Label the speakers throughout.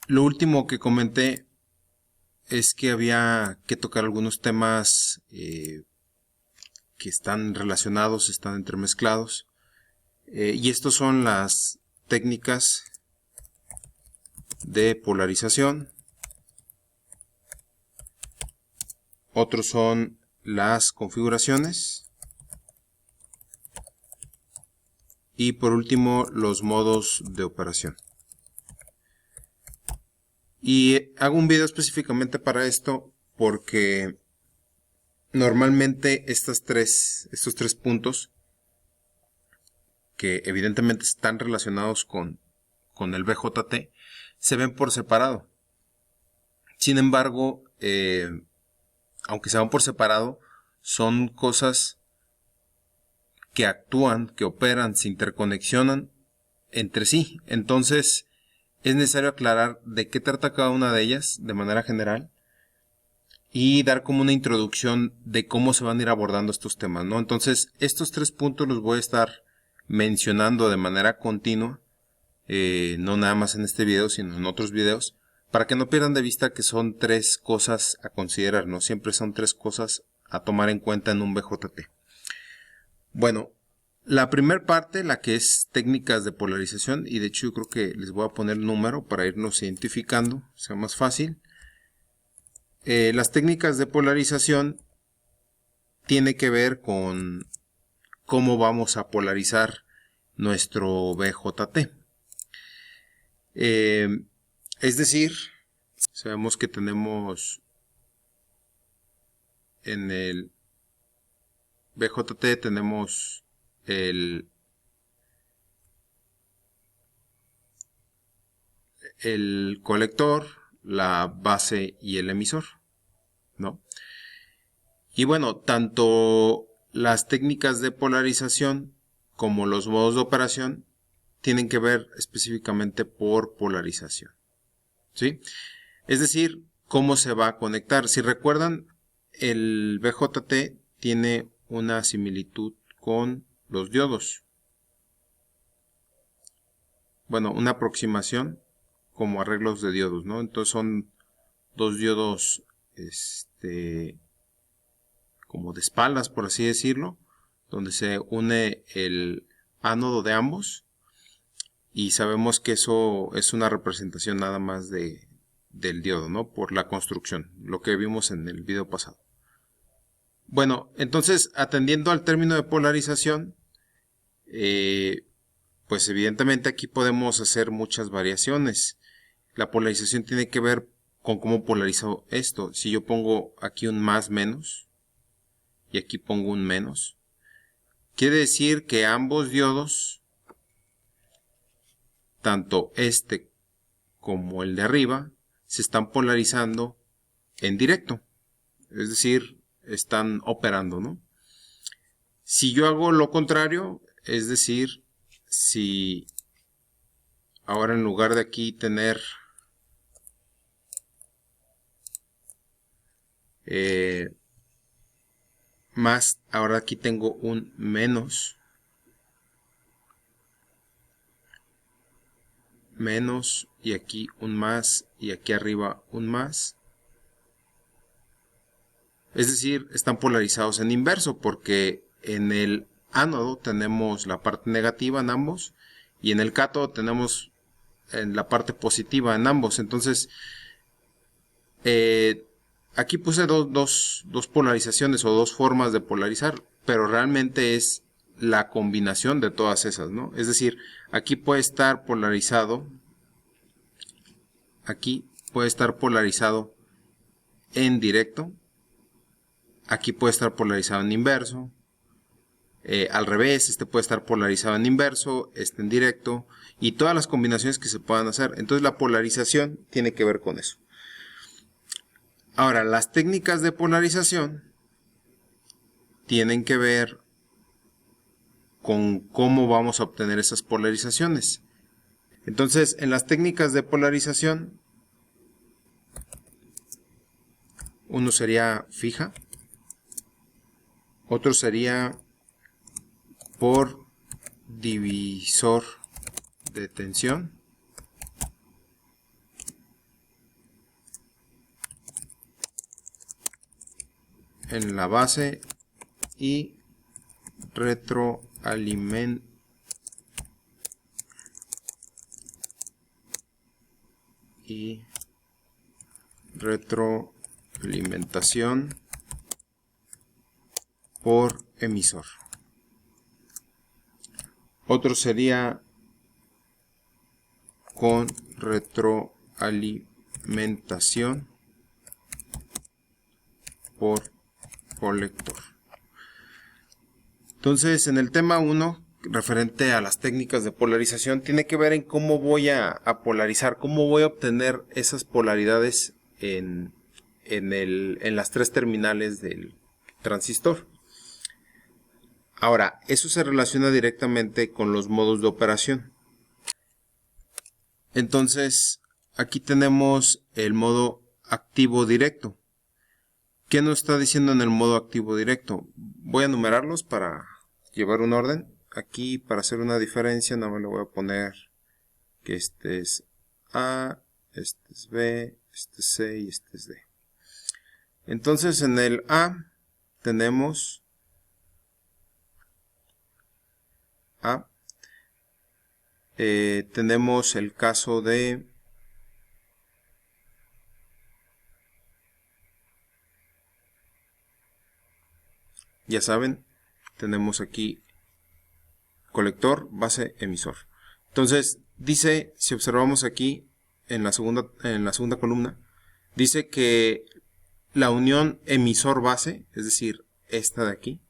Speaker 1: Lo último que comenté es que había que tocar algunos temas que están relacionados, están entremezclados. Y estos son las técnicas de polarización. Otros son las configuraciones. Y por último, los modos de operación. Y hago un video específicamente para esto porque normalmente estos tres puntos, que evidentemente están relacionados con el BJT, se ven por separado. Sin embargo, aunque se van por separado, son cosas que actúan, que operan, se interconexionan entre sí. Entonces, es necesario aclarar de qué trata cada una de ellas de manera general y dar como una introducción de cómo se van a ir abordando estos temas, ¿no? Entonces, estos 3 puntos los voy a estar mencionando de manera continua, no nada más en este video, sino en otros videos, para que no pierdan de vista que son 3 cosas a considerar, ¿no? Siempre son 3 cosas a tomar en cuenta en un BJT. Bueno, la primera parte, la que es técnicas de polarización, y de hecho yo creo que les voy a poner número para irnos identificando, sea más fácil. Las técnicas de polarización tiene que ver con cómo vamos a polarizar nuestro BJT. Es decir, sabemos que tenemos en el BJT tenemos el colector, la base y el emisor, ¿no? Y bueno, tanto las técnicas de polarización como los modos de operación tienen que ver específicamente por polarización, ¿sí? Es decir, cómo se va a conectar. Si recuerdan, el BJT tiene una similitud con los diodos. Bueno, una aproximación como arreglos de diodos, ¿no? Entonces son dos diodos, como de espaldas, por así decirlo, donde se une el ánodo de ambos, y sabemos que eso es una representación nada más del diodo, ¿no? Por la construcción, lo que vimos en el video pasado. Bueno, entonces, atendiendo al término de polarización, pues evidentemente aquí podemos hacer muchas variaciones. La polarización tiene que ver con cómo polarizo esto. Si yo pongo aquí un más menos y aquí pongo un menos, quiere decir que ambos diodos, tanto este como el de arriba, se están polarizando en directo. Es decir, están operando, ¿no? Si yo hago lo contrario, es decir, si ahora en lugar de aquí tener más, ahora aquí tengo un menos, y aquí un más y aquí arriba un más. Es decir, están polarizados en inverso porque en el ánodo tenemos la parte negativa en ambos y en el cátodo tenemos en la parte positiva en ambos. Entonces, aquí puse dos polarizaciones o dos formas de polarizar, pero realmente es la combinación de todas esas, ¿no? Es decir, aquí puede estar polarizado, aquí puede estar polarizado en directo, aquí puede estar polarizado en inverso, al revés, este puede estar polarizado en inverso, este en directo, y todas las combinaciones que se puedan hacer. Entonces la polarización tiene que ver con eso. Ahora, las técnicas de polarización tienen que ver con cómo vamos a obtener esas polarizaciones. Entonces, en las técnicas de polarización, uno sería fija, otro sería por divisor de tensión, en la base y retroalimentación por emisor. Otro sería con retroalimentación por colector. Entonces, en el tema 1, referente a las técnicas de polarización, tiene que ver en cómo voy a polarizar, cómo voy a obtener esas polaridades en las tres terminales del transistor. Ahora, eso se relaciona directamente con los modos de operación. Entonces, aquí tenemos el modo activo directo. ¿Qué nos está diciendo en el modo activo directo? Voy a numerarlos para llevar un orden. Aquí, para hacer una diferencia, nada más le voy a poner que este es A, este es B, este es C y este es D. Entonces, en el A tenemos tenemos el caso de ya saben, tenemos aquí colector, base, emisor. Entonces, dice, si observamos aquí en la segunda columna, dice que la unión emisor-base, es decir, esta de aquí,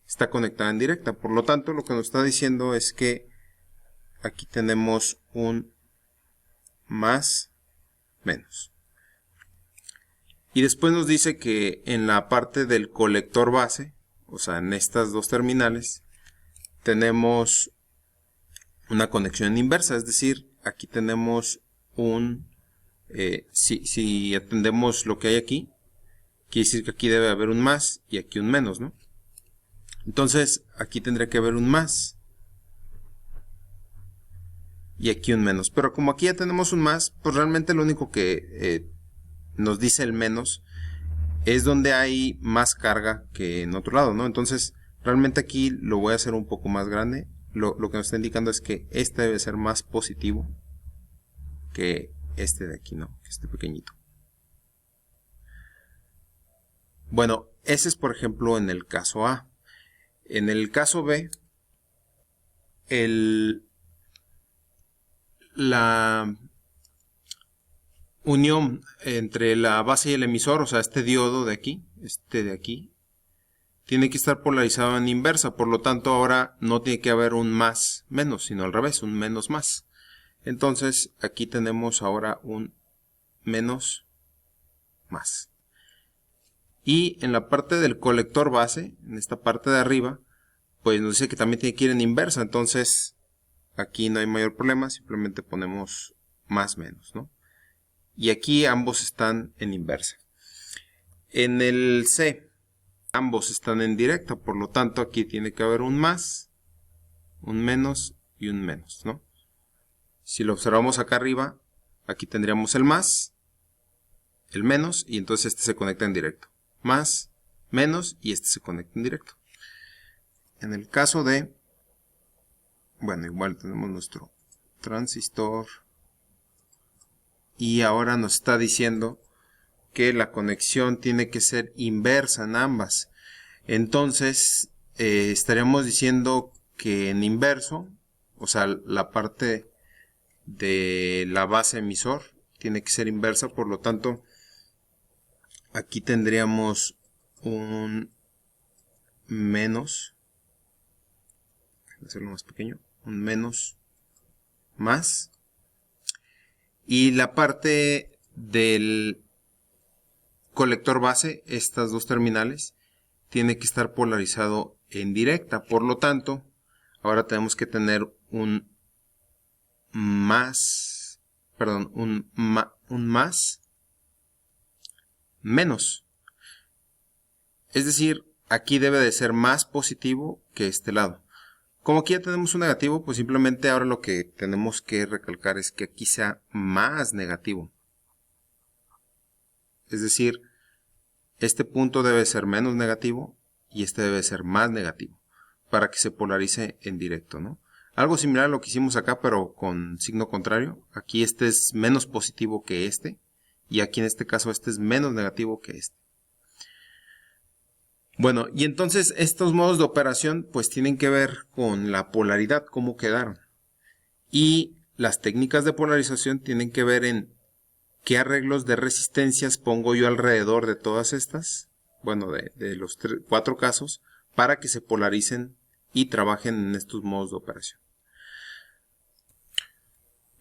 Speaker 1: está conectada en directa. Por lo tanto, lo que nos está diciendo es que aquí tenemos un más, menos. Y después nos dice que en la parte del colector base, o sea, en estas dos terminales, tenemos una conexión inversa, es decir, aquí tenemos si atendemos lo que hay aquí, quiere decir que aquí debe haber un más y aquí un menos, ¿no? Entonces, aquí tendría que haber un más y aquí un menos. Pero como aquí ya tenemos un más, pues realmente lo único que nos dice el menos es donde hay más carga que en otro lado, ¿no? Entonces, realmente aquí lo voy a hacer un poco más grande. Lo que nos está indicando es que este debe ser más positivo que este de aquí, ¿no? Este pequeñito. Bueno, ese es por ejemplo en el caso A. En el caso B, la unión entre la base y el emisor, o sea, este diodo de aquí, tiene que estar polarizado en inversa, por lo tanto ahora no tiene que haber un más menos, sino al revés, un menos más. Entonces aquí tenemos ahora un menos más. Y en la parte del colector base, en esta parte de arriba, pues nos dice que también tiene que ir en inversa, entonces aquí no hay mayor problema, simplemente ponemos más menos, ¿no? Y aquí ambos están en inversa. En el C, ambos están en directa, por lo tanto aquí tiene que haber un más, un menos y un menos, ¿no? Si lo observamos acá arriba, aquí tendríamos el más, el menos, y entonces este se conecta en directo. Más, menos, y este se conecta en directo. En el caso de, bueno, igual tenemos nuestro transistor, y ahora nos está diciendo que la conexión tiene que ser inversa en ambas. Entonces, estaríamos diciendo que en inverso, o sea, la parte de la base emisor tiene que ser inversa, por lo tanto, aquí tendríamos un menos, voy a hacerlo más pequeño, un menos más, y la parte del colector base, estas dos terminales, tiene que estar polarizado en directa, por lo tanto, ahora tenemos que tener un más menos. Es decir, aquí debe de ser más positivo que este lado. Como aquí ya tenemos un negativo, pues simplemente ahora lo que tenemos que recalcar es que aquí sea más negativo. Es decir, este punto debe ser menos negativo y este debe ser más negativo para que se polarice en directo, ¿no? Algo similar a lo que hicimos acá, pero con signo contrario. Aquí este es menos positivo que este y aquí en este caso este es menos negativo que este. Bueno, y entonces estos modos de operación pues tienen que ver con la polaridad, cómo quedaron. Y las técnicas de polarización tienen que ver en qué arreglos de resistencias pongo yo alrededor de todas estas, bueno, de los 4 casos, para que se polaricen y trabajen en estos modos de operación.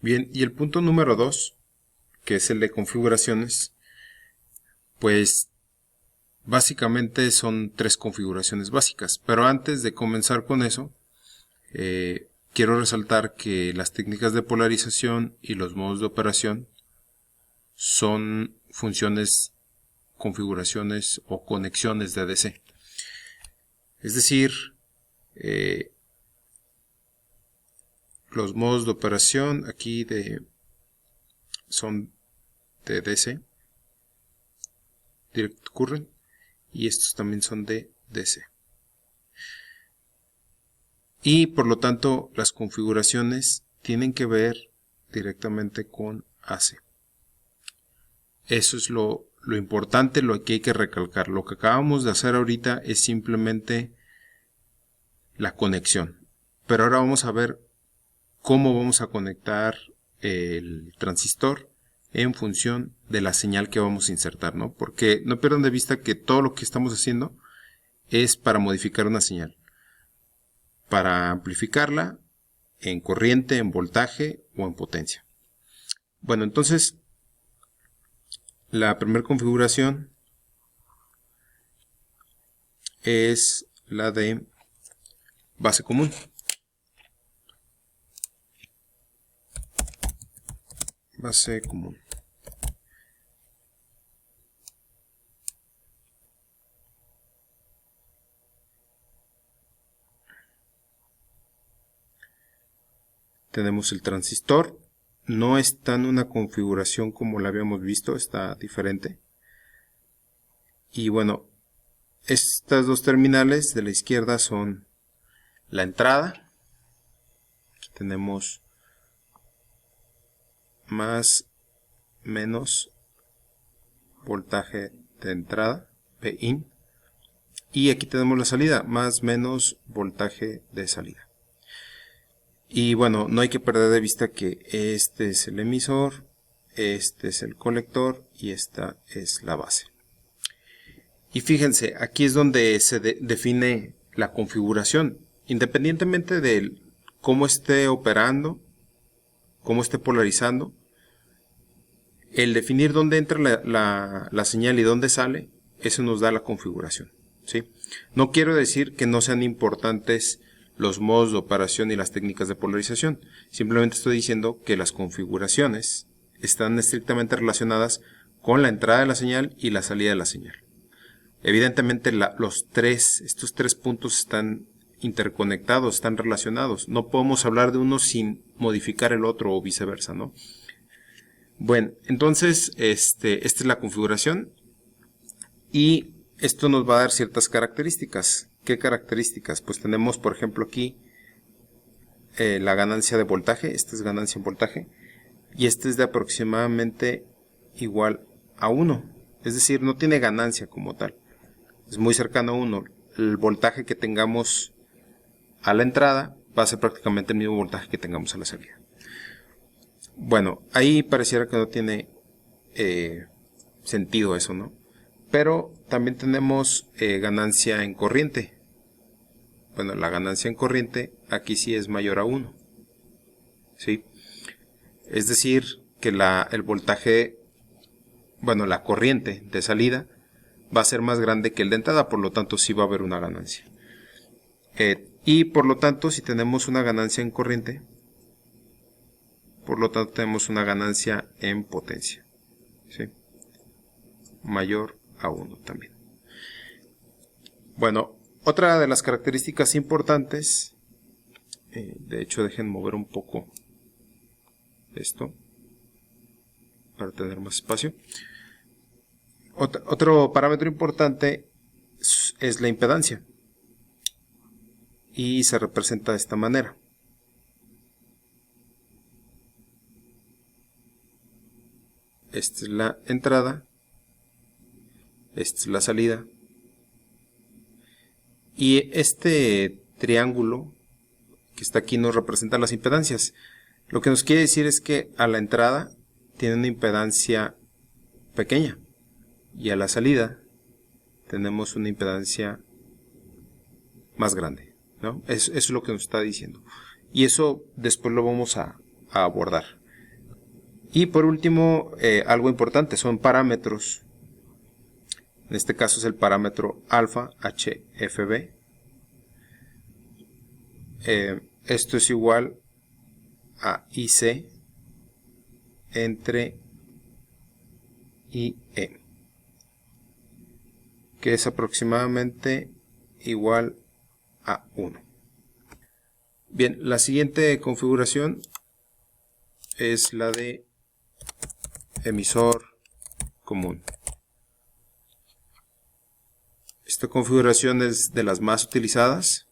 Speaker 1: Bien, y el punto número 2, que es el de configuraciones, pues básicamente son 3 configuraciones básicas, pero antes de comenzar con eso, quiero resaltar que las técnicas de polarización y los modos de operación son funciones, configuraciones o conexiones de DC. Es decir, los modos de operación aquí son de DC, Direct Current, y estos también son de DC. Y por lo tanto las configuraciones tienen que ver directamente con AC. Eso es lo importante, lo que hay que recalcar. Lo que acabamos de hacer ahorita es simplemente la conexión. Pero ahora vamos a ver cómo vamos a conectar el transistor en función de la señal que vamos a insertar, ¿no? Porque no pierdan de vista que todo lo que estamos haciendo es para modificar una señal, para amplificarla en corriente, en voltaje o en potencia. Bueno, entonces la primera configuración es la de base común. Base común. Tenemos el transistor. No está en una configuración como la habíamos visto, está diferente. Y bueno, estas dos terminales de la izquierda son la entrada. Aquí tenemos más, menos voltaje de entrada, Pin. Y aquí tenemos la salida, más, menos voltaje de salida. Y bueno, no hay que perder de vista que este es el emisor, este es el colector y esta es la base. Y fíjense, aquí es donde se define la configuración. Independientemente de cómo esté operando, cómo esté polarizando, el definir dónde entra la señal y dónde sale, eso nos da la configuración, ¿sí? No quiero decir que no sean importantes los modos de operación y las técnicas de polarización. Simplemente estoy diciendo que las configuraciones están estrictamente relacionadas con la entrada de la señal y la salida de la señal. Evidentemente estos tres puntos están interconectados, están relacionados. No podemos hablar de uno sin modificar el otro o viceversa, ¿no? Bueno, entonces esta es la configuración y esto nos va a dar ciertas características. ¿Qué características? Pues tenemos, por ejemplo, aquí la ganancia de voltaje. Esta es ganancia en voltaje y este es de aproximadamente igual a 1. Es decir, no tiene ganancia como tal. Es muy cercano a 1. El voltaje que tengamos a la entrada va a ser prácticamente el mismo voltaje que tengamos a la salida. Bueno, ahí pareciera que no tiene sentido eso, ¿no? Pero también tenemos ganancia en corriente. Bueno, la ganancia en corriente aquí sí es mayor a 1. ¿Sí? Es decir, que el voltaje, bueno, la corriente de salida va a ser más grande que el de entrada, por lo tanto sí va a haber una ganancia. Y por lo tanto, si tenemos una ganancia en corriente, por lo tanto tenemos una ganancia en potencia, ¿sí? Mayor a 1 también. Bueno, otra de las características importantes, de hecho dejen mover un poco esto para tener más espacio. Otro parámetro importante es la impedancia. Y se representa de esta manera. Esta es la entrada. Esta es la salida. Y este triángulo que está aquí nos representa las impedancias. Lo que nos quiere decir es que a la entrada tiene una impedancia pequeña y a la salida tenemos una impedancia más grande, ¿no? Eso es lo que nos está diciendo. Y eso después lo vamos a abordar. Y por último, algo importante, son parámetros. En este caso es el parámetro alfa HFB. Esto es igual a IC entre IE, que es aproximadamente igual a 1. Bien, la siguiente configuración es la de emisor común. Esta configuración es de las más utilizadas.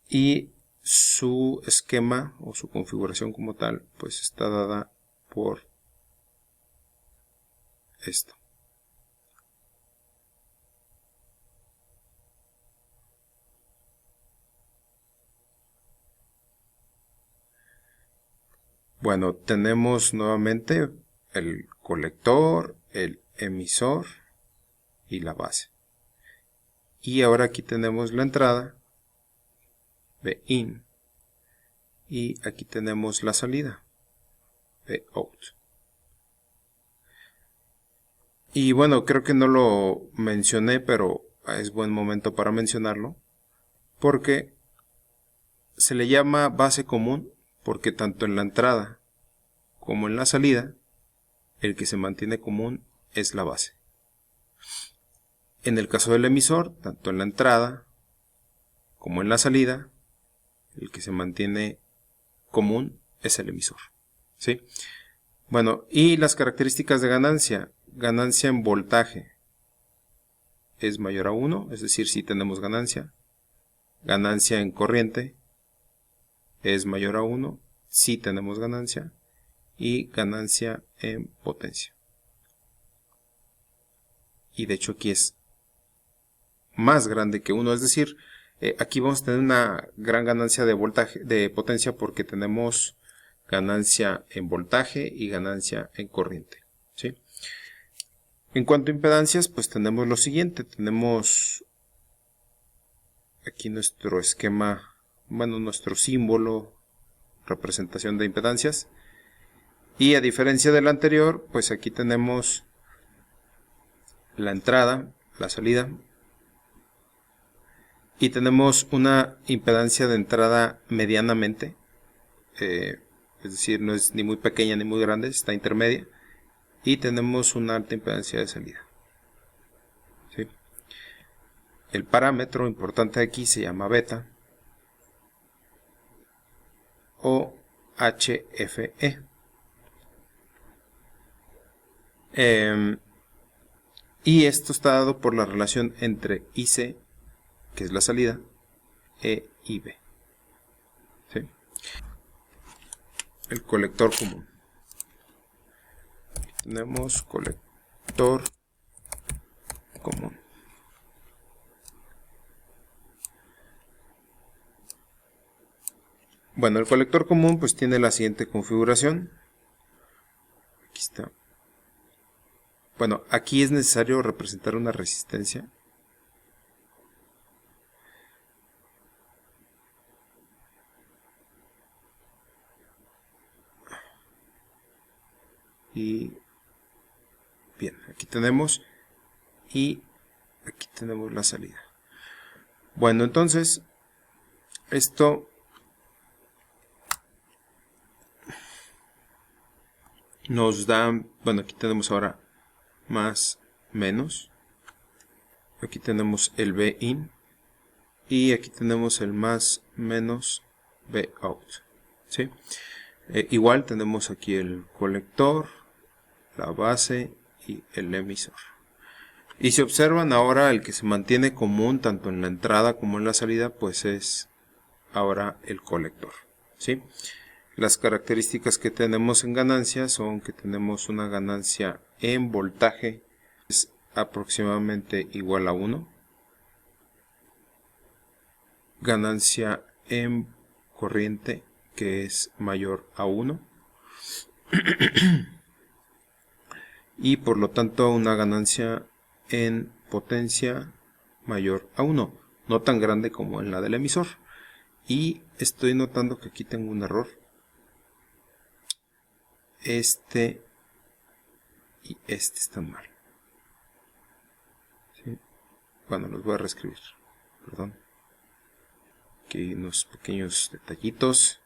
Speaker 1: Y su esquema o su configuración como tal pues está dada por esto. Bueno, tenemos nuevamente el colector, el emisor y la base. Y ahora aquí tenemos la entrada, Bin, y aquí tenemos la salida, Bout. Y bueno, creo que no lo mencioné, pero es buen momento para mencionarlo, porque se le llama base común, porque tanto en la entrada como en la salida, el que se mantiene común es la base. En el caso del emisor, tanto en la entrada como en la salida, el que se mantiene común es el emisor, ¿sí? Bueno, y las características de ganancia. Ganancia en voltaje es mayor a 1, es decir, si tenemos ganancia. Ganancia en corriente es mayor a 1, si tenemos ganancia. Y ganancia en potencia. Y de hecho aquí es más grande que 1, es decir, aquí vamos a tener una gran ganancia de voltaje, de potencia, porque tenemos ganancia en voltaje y ganancia en corriente, ¿sí? En cuanto a impedancias, pues tenemos lo siguiente. Tenemos aquí nuestro esquema, bueno, nuestro símbolo, representación de impedancias. Y a diferencia del anterior, pues aquí tenemos la entrada, la salida. Y tenemos una impedancia de entrada medianamente, es decir, no es ni muy pequeña ni muy grande, está intermedia. Y tenemos una alta impedancia de salida, ¿sí? El parámetro importante aquí se llama beta o HFE. Y esto está dado por la relación entre IC, que es la salida, E y B, ¿sí? El colector común. Tenemos colector común. Bueno, el colector común pues tiene la siguiente configuración. Aquí está. Bueno, aquí es necesario representar una resistencia. Y bien, aquí tenemos, y aquí tenemos la salida. Bueno, entonces esto nos da, bueno, aquí tenemos ahora más, menos. Aquí tenemos el Bin y aquí tenemos el más, menos, Bout, ¿sí? Igual tenemos aquí el colector, la base y el emisor. Y si observan ahora, el que se mantiene común tanto en la entrada como en la salida, pues es ahora el colector, ¿sí? Las características que tenemos en ganancia son que tenemos una ganancia en voltaje, es aproximadamente igual a 1. Ganancia en corriente, que es mayor a 1. Y por lo tanto una ganancia en potencia mayor a 1. No tan grande como en la del emisor. Y estoy notando que aquí tengo un error. Este y este están mal. ¿Sí? Bueno, los voy a reescribir. Perdón. Aquí hay unos pequeños detallitos.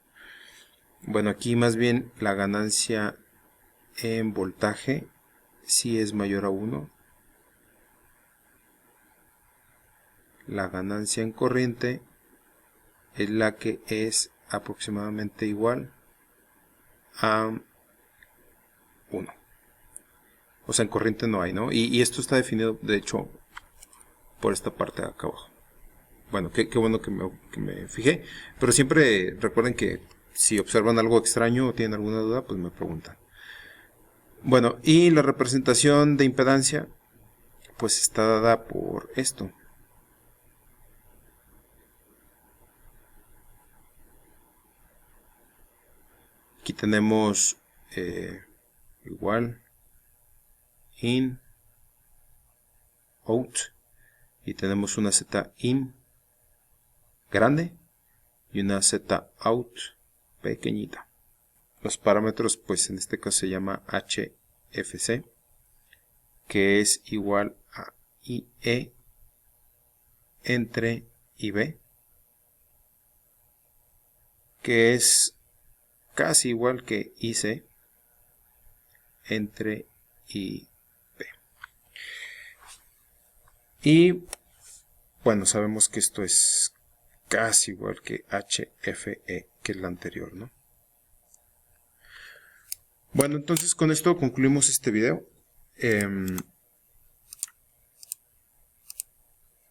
Speaker 1: Bueno, aquí más bien la ganancia en voltaje sí es mayor a 1. La ganancia en corriente es la que es aproximadamente igual a 1. O sea, en corriente no hay, ¿no? Y esto está definido, de hecho, por esta parte de acá abajo. Bueno, qué bueno que me fijé. Pero siempre recuerden que si observan algo extraño o tienen alguna duda, pues me preguntan. Bueno, y la representación de impedancia, pues está dada por esto. Aquí tenemos igual in, out, y tenemos una Z in grande y una Z out pequeñita. Los parámetros, pues en este caso se llama HFC, que es igual a IE entre IB, que es casi igual que IC entre IB. Y bueno, sabemos que esto es casi igual que HFE, que es la anterior, ¿no? Bueno, entonces con esto concluimos este video.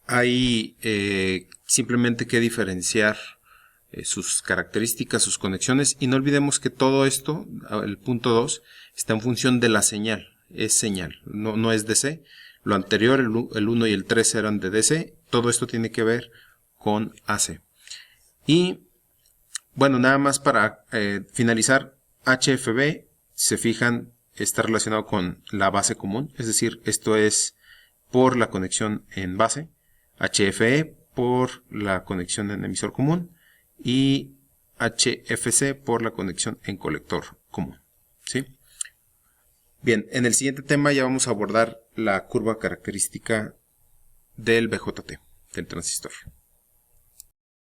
Speaker 1: Hay simplemente que diferenciar sus características, sus conexiones, y no olvidemos que todo esto, el punto 2, está en función de la señal, es señal, no es DC. Lo anterior, el 1 y el 3 eran de DC, todo esto tiene que ver con AC. Y bueno, nada más para finalizar, HFB, si se fijan, está relacionado con la base común, es decir, esto es por la conexión en base, HFE por la conexión en emisor común y HFC por la conexión en colector común, ¿sí? Bien, en el siguiente tema ya vamos a abordar la curva característica del BJT, del transistor.